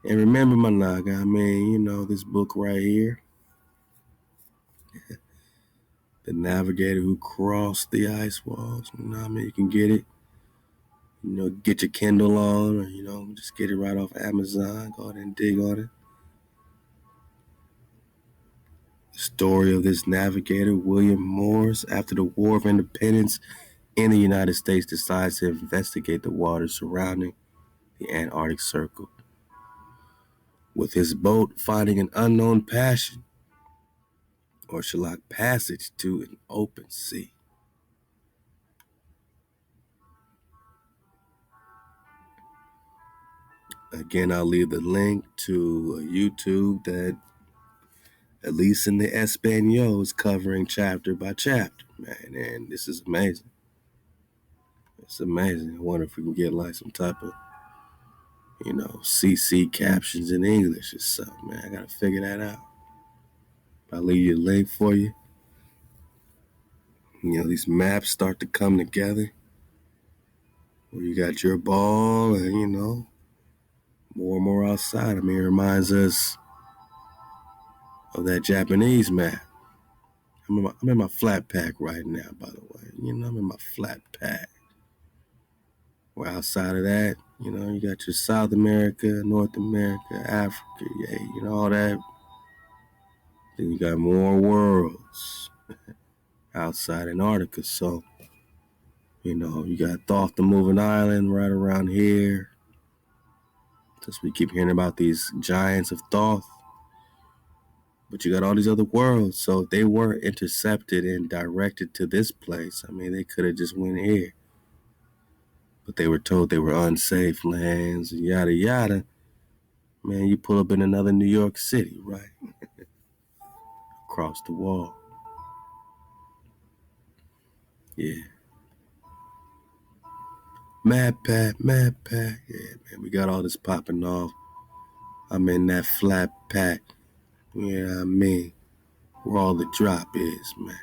And remember, my Naga, I mean, this book right here, The Navigator Who Crossed the Ice Walls. I mean, you can get it. Get your Kindle on, or, just get it right off Amazon. Go ahead and dig on it. The story of this navigator, William Morris, after the War of Independence in the United States, decides to investigate the waters surrounding the Antarctic Circle. With his boat finding an unknown passion, or ShaLaWam passage to an open sea. Again, I'll leave the link to a YouTube that, at least in the Espanol, is covering chapter by chapter, man. And this is amazing. It's amazing. I wonder if we can get like some type of, CC captions in English or something, man. I gotta figure that out. I'll leave you a link for you. These maps start to come together. Where you got your ball and, more and more outside. I mean, it reminds us of that Japanese map. I'm in my flat pack right now, by the way. I'm in my flat pack. Where outside of that, you got your South America, North America, Africa, all that. Then you got more worlds outside Antarctica. So, you got Thoth the Moving Island right around here. Just we keep hearing about these giants of Thoth. But you got all these other worlds. So if they were intercepted and directed to this place, I mean, they could have just went here. But they were told they were unsafe lands and yada yada. Man, you pull up in another New York City, right? Across the wall. Yeah. Mad Pack. Yeah, man, we got all this popping off. I'm in that flat pack. Yeah, I mean, where all the drop is, man.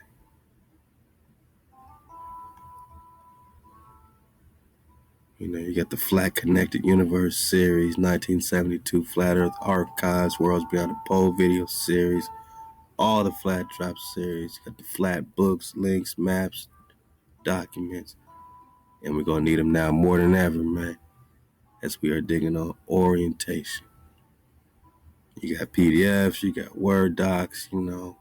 You got the Flat Connected Universe series, 1972 Flat Earth Archives, Worlds Beyond the Pole video series, all the Flat Drop series. You got the Flat books, links, maps, documents. And we're going to need them now more than ever, man, as we are digging on orientation. You got PDFs, you got Word docs, a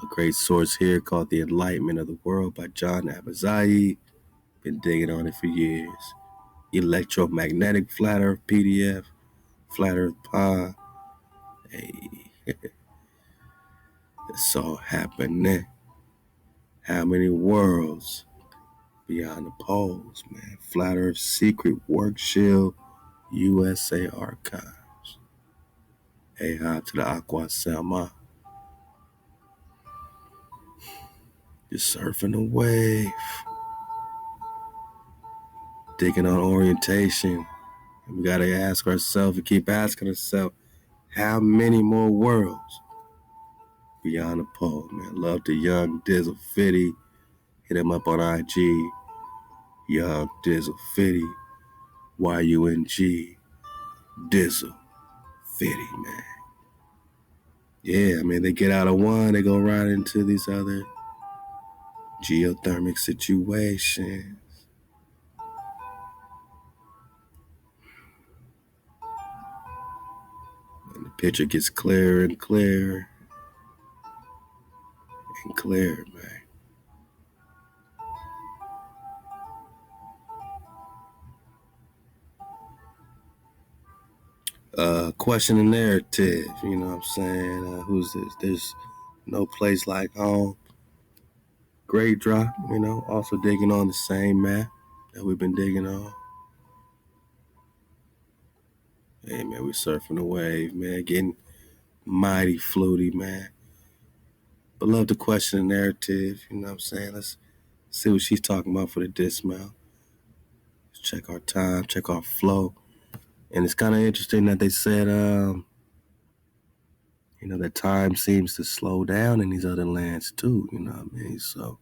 great source here called The Enlightenment of the World by John Abazayi. Been digging on it for years. Electromagnetic Flat Earth PDF, Flat Earth Pod. Hey, it's all happening. How many worlds beyond the poles, man? Flat Earth Secret Work Shield, USA Archives. Hey, hi to the Aqua Selma. Just surfing the wave. Digging on orientation. We gotta ask ourselves, we keep asking ourselves, how many more worlds beyond the pole, man? Love to Young Dizzle Fitty. Hit him up on IG. Young Dizzle Fitty. YUNG Dizzle Fitty, man. Yeah, I mean, they get out of one, they go right into these other geothermic situations. And the picture gets clearer and clearer and clearer, man. Question the narrative, you know what I'm saying? Who's this? There's no place like home. Great drop, also digging on the same map that we've been digging on. Hey, man, we surfing the wave, man, getting mighty fluty, man. But love to question the narrative, you know what I'm saying? Let's see what she's talking about for the dismount. Let's check our time, check our flow. And it's kind of interesting that they said, that time seems to slow down in these other lands too, you know what I mean? So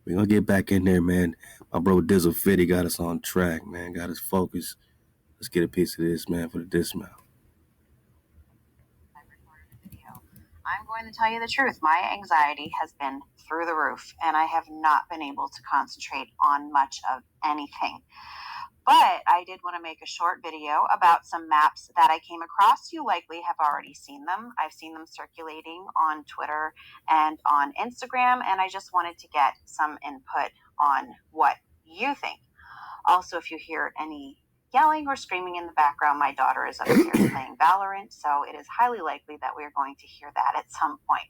we're going to get back in there, man. My bro Dizzle Fitty got us on track, man, got us focused. Let's get a piece of this, man, for the dismount. going to tell you the truth. My anxiety has been through the roof, and I have not been able to concentrate on much of anything. But I did want to make a short video about some maps that I came across. You likely have already seen them. I've seen them circulating on Twitter and on Instagram, and I just wanted to get some input on what you think. Also, if you hear any yelling or screaming in the background, my daughter is upstairs playing Valorant, so it is highly likely that we're going to hear that at some point.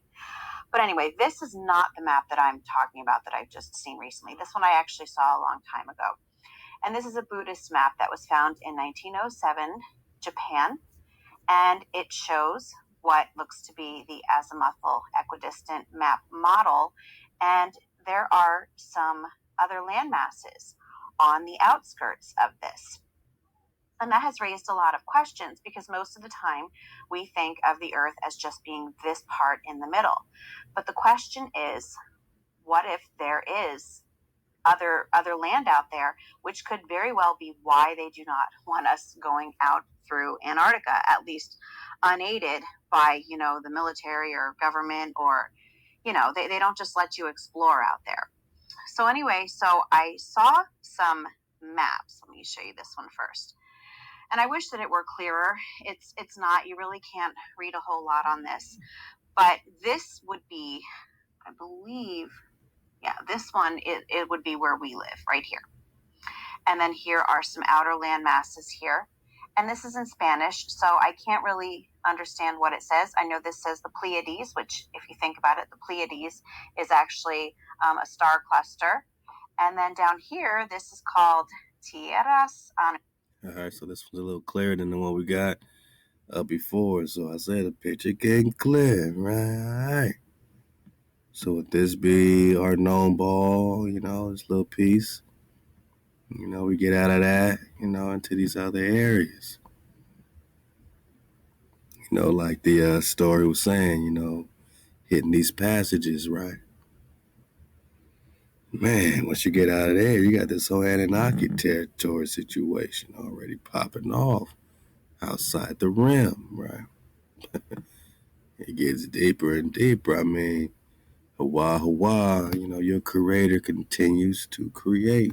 But anyway, this is not the map that I'm talking about that I've just seen recently. This one I actually saw a long time ago. And this is a Buddhist map that was found in 1907, Japan. And it shows what looks to be the azimuthal equidistant map model. And there are some other land masses on the outskirts of this. And that has raised a lot of questions because most of the time we think of the Earth as just being this part in the middle. But the question is, what if there is other land out there, which could very well be why they do not want us going out through Antarctica, at least unaided by, the military or government, or, they don't just let you explore out there. So anyway, so I saw some maps. Let me show you this one first. And I wish that it were clearer. It's not. You really can't read a whole lot on this. But this would be, I believe, this one, it would be where we live, right here. And then here are some outer land masses here. And this is in Spanish, so I can't really understand what it says. I know this says the Pleiades, which, if you think about it, the Pleiades is actually a star cluster. And then down here, this is called Tierras. All right, so this was a little clearer than the one we got before. So I said the picture getting clear, right? So would this be our known ball, this little piece? We get out of that, into these other areas. Like the story was saying, hitting these passages, right? Man, once you get out of there, you got this whole Anunnaki territory situation already popping off outside the rim, right? It gets deeper and deeper. I mean, HaWah, HaWah, your creator continues to create.